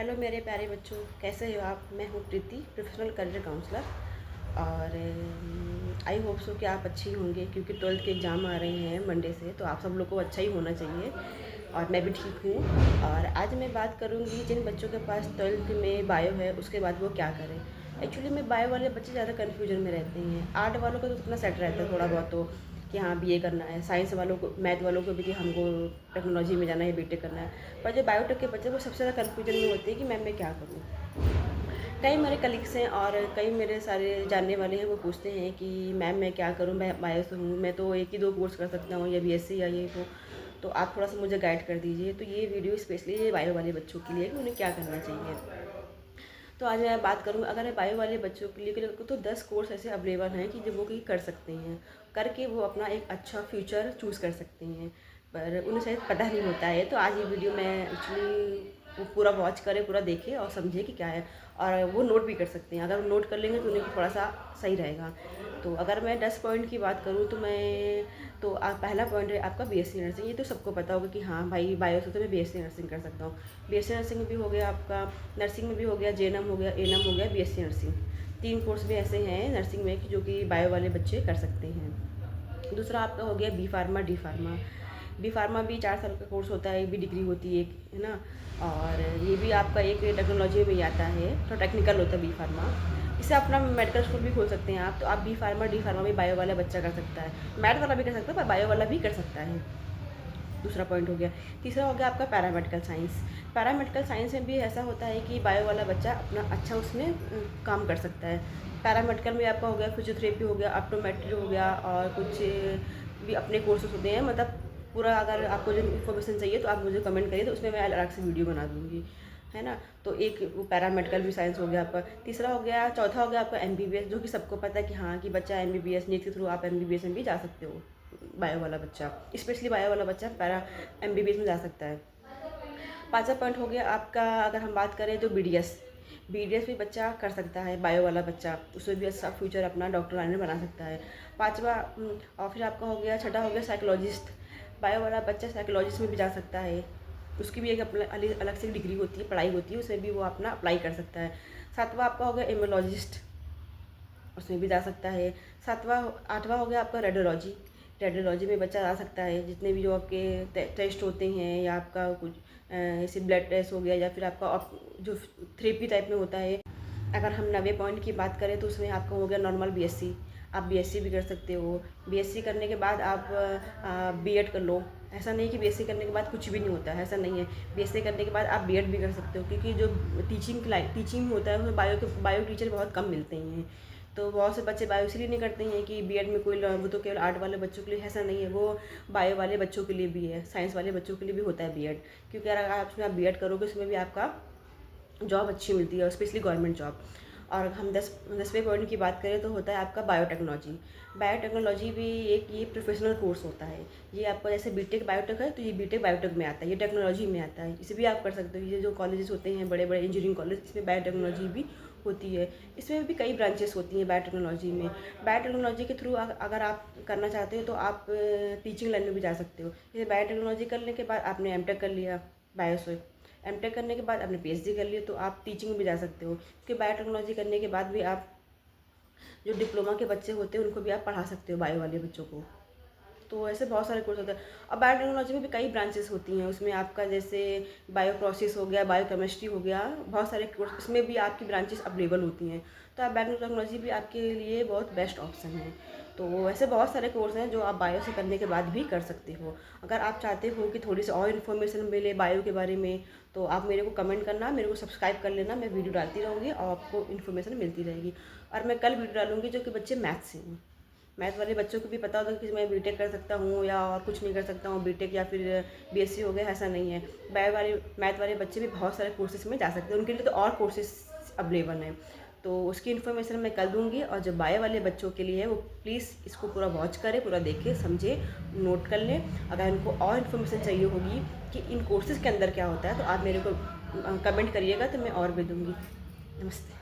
Hello मेरे प्यारे बच्चों, कैसे हो आप। मैं हूँ प्रीति, प्रोफेशनल करियर काउंसलर। और आई होप सो कि आप अच्छी होंगे, क्योंकि 12th के एग्ज़ाम आ रहे हैं मंडे से, तो आप सब लोग को अच्छा ही होना चाहिए। और मैं भी ठीक हूँ। और आज मैं बात करूँगी जिन बच्चों के पास 12th में बायो है, उसके बाद वो क्या करें। एक्चुअली में बायो वाले बच्चे ज़्यादा कन्फ्यूजन में रहते हैं। आर्ट वालों का तो उतना सेट रहता है थोड़ा बहुत, तो कि हाँ बीए करना है। साइंस वालों को, मैथ वालों को भी कि हमको टेक्नोलॉजी में जाना है, बीटेक करना है। पर जो बायोटेक के बच्चे, वो सबसे ज़्यादा कन्फ्यूजन में होते हैं कि मैं क्या करूँ। कई मेरे कलीग्स हैं और कई मेरे सारे जानने वाले हैं, वो पूछते हैं कि मैम मैं क्या करूँ, मैं बायो से हूँ, मैं तो एक ही 2 कोर्स कर सकता हूँ, या बीएससी या ये वो। तो आप थोड़ा सा मुझे गाइड कर दीजिए। तो ये वीडियो स्पेशली ये बायो वाले बच्चों के लिए है कि उन्हें क्या करना चाहिए। तो आज मैं बात करूँ, अगर मैं बायो वाले बच्चों के लिए तो 10 कोर्स ऐसे अवेलेबल हैं कि जो वो कि कर सकते हैं, करके वो अपना एक अच्छा फ्यूचर चूज़ कर सकते हैं। पर उन्हें शायद पता नहीं होता है। तो आज ये वीडियो मैं एक्चुअली वो पूरा वॉच करें, पूरा देखें और समझे कि क्या है। और वो नोट भी कर सकते हैं। अगर वो नोट कर लेंगे तो उन्हें थोड़ा सा सही रहेगा। तो अगर मैं 10 पॉइंट की बात करूँ तो पहला पॉइंट है आपका बीएससी नर्सिंग। ये तो सबको पता होगा कि हाँ भाई बायो से तो मैं बीएससी नर्सिंग कर सकता हूँ। बीएससी नर्सिंग भी हो गया आपका, नर्सिंग में भी हो गया, जेएनएम हो गया, एएनएम हो गया, बीएससी नर्सिंग। 3 कोर्स भी ऐसे हैं नर्सिंग में कि जो कि बायो वाले बच्चे कर सकते हैं। दूसरा आपका हो गया B pharma, D pharma. B pharma भी 4 साल का कोर्स होता है, ये भी डिग्री होती है एक, है ना। और ये भी आपका एक टेक्नोलॉजी में ही आता है, तो टेक्निकल होता है बी फार्मा। इससे अपना मेडिकल स्कूल भी खोल सकते हैं आप। तो आप बी फार्मा, डी फार्मा भी बायो वाला बच्चा कर सकता है। मैथ वाला भी कर सकता है, पर बायो वाला भी कर सकता है। दूसरा पॉइंट हो गया। तीसरा हो गया आपका पैरामेडिकल साइंस। पैरामेडिकल साइंस में भी ऐसा होता है कि बायो वाला बच्चा अपना अच्छा उसमें काम कर सकता है। पैरामेडिकल में आपका हो गया फिजियोथेरेपी हो गया, ऑप्टोमेट्री हो गया, और कुछ भी अपने कोर्सेज होते हैं। मतलब पूरा अगर आपको जो इन्फॉर्मेशन चाहिए तो आप मुझे कमेंट करिए, तो उसमें मैं अलग से वीडियो बना दूँगी, है ना। तो एक वो पैरामेडिकल भी साइंस हो गया आपका। तीसरा हो गया, चौथा हो गया आपका एमबीबीएस, जो कि सबको पता है कि हाँ कि बच्चा एमबीबीएस नीट के थ्रू आप एमबीबीएस में भी जा सकते हो। बायो वाला बच्चा, स्पेशली बायो वाला बच्चा पैरा एमबीबीएस में जा सकता है। पाँचवा पॉइंट हो गया आपका, अगर हम बात करें तो बीडीएस। बीडीएस भी बच्चा कर सकता है, बायो वाला बच्चा, उसमें भी अच्छा फ्यूचर अपना डॉक्टर लाइन में बना सकता है। पाँचवा और फिर आपका हो गया, छठा हो गया साइकोलॉजिस्ट। बायो वाला बच्चा साइकोलॉजिस्ट में भी जा सकता है। उसकी भी एक अपना अलग से डिग्री होती है, पढ़ाई होती है, उसमें भी वो अपना अप्लाई कर सकता है। सातवां आपका हो गया इम्यूनोलॉजिस्ट, उसमें भी जा सकता है। आठवां हो गया आपका रेडियोलॉजी। रेडियोलॉजी में बच्चा आ सकता है। जितने भी जो आपके टेस्ट होते हैं, या आपका कुछ ऐसे ब्लड टेस्ट हो गया, या फिर आपका जो थेरेपी टाइप में होता है। अगर हम 90 पॉइंट की बात करें तो उसमें आपका हो गया नॉर्मल बीएससी। आप बीएससी भी कर सकते हो। बीएससी करने के बाद आप बीएड कर लो। ऐसा नहीं कि बीएससी करने के बाद कुछ भी नहीं होता है, ऐसा नहीं है। बीएससी करने के बाद आप बीएड भी कर सकते हो, क्योंकि जो टीचिंग होता है उसमें बायो टीचर बहुत कम मिलते हैं। तो बहुत से बच्चे बायो इसलिए नहीं करते हैं कि बीएड में कोई वो तो केवल आर्ट वाले बच्चों के लिए, ऐसा नहीं है। वो बायो वाले बच्चों के लिए भी है, साइंस वाले बच्चों के लिए भी होता है बीएड। क्योंकि अगर आप बीएड करोगे, उसमें भी आपका जॉब अच्छी मिलती है, स्पेशली गवर्नमेंट जॉब। और हम 10वें पॉइंट की बात करें तो होता है आपका बायोटेक्नोलॉजी। बायोटेक्नोलॉजी भी एक ये प्रोफेशनल कोर्स होता है। ये आपका जैसे बीटेक बायोटेक है, तो ये बीटेक बायोटेक में आता है, ये टेक्नोलॉजी में आता है। इसे भी आप कर सकते हो। ये जो कॉलेजेस होते हैं बड़े बड़े इंजीनियरिंग कॉलेज, इसमें बायोटेक्नोलॉजी भी होती है। इसमें भी कई ब्रांचेस होती हैं बायोटेक्नोलॉजी में। बायोटेक्नोलॉजी के थ्रू अगर आप करना चाहते हो तो आप टीचिंग लाइन में भी जा सकते हो। जैसे बायोटेक्नोलॉजी करने के बाद आपने एमटेक कर लिया बायो से, एमटेक करने के बाद आपने पीएचडी कर लिया, तो आप टीचिंग में भी जा सकते हो। क्योंकि बायोटेक्नोलॉजी करने के बाद भी आप जो डिप्लोमा के बच्चे होते हैं उनको भी आप पढ़ा सकते हो, बायो वाले बच्चों को। तो ऐसे बहुत सारे कोर्स होते हैं। अब बायोटेक्नोलॉजी में भी कई ब्रांचेस होती हैं। उसमें आपका जैसे बायो प्रोसेस हो गया, बायो केमिस्ट्री हो गया, बहुत सारे कोर्स इसमें भी आपकी ब्रांचेस अवेलेबल होती हैं। तो आप बायोटेक्नोलॉजी भी आपके लिए बहुत बेस्ट ऑप्शन है। तो ऐसे बहुत सारे कोर्स हैं जो आप बायो से करने के बाद भी कर सकते हो। अगर आप चाहते हो कि थोड़ी सी और इन्फॉर्मेशन मिले बायो के बारे में, तो आप मेरे को कमेंट करना, मेरे को सब्सक्राइब कर लेना। मैं वीडियो डालती रहूँगी और आपको इन्फॉर्मेशन मिलती रहेगी। और मैं कल वीडियो डालूँगी जो कि बच्चे मैथ से हैं। मैथ वाले बच्चों को भी पता होगा कि मैं बीटेक कर सकता हूँ या और कुछ नहीं कर सकता हूँ, बीटेक या फिर बीएससी हो गया, ऐसा नहीं है। मैथ वाले बच्चे भी बहुत सारे कोर्सेज में जा सकते हैं, उनके लिए तो और कोर्सेज अवेलेबल हैं। तो उसकी इन्फॉर्मेशन मैं कल दूँगी। और जो बायो वाले बच्चों के लिए है वो प्लीज़ इसको पूरा वॉच करें, पूरा देखें, समझे, नोट कर लें। अगर इनको और इन्फॉर्मेशन चाहिए होगी कि इन कोर्सेज़ के अंदर क्या होता है, तो आप मेरे को कमेंट करिएगा, तो मैं और भी दूँगी। नमस्ते।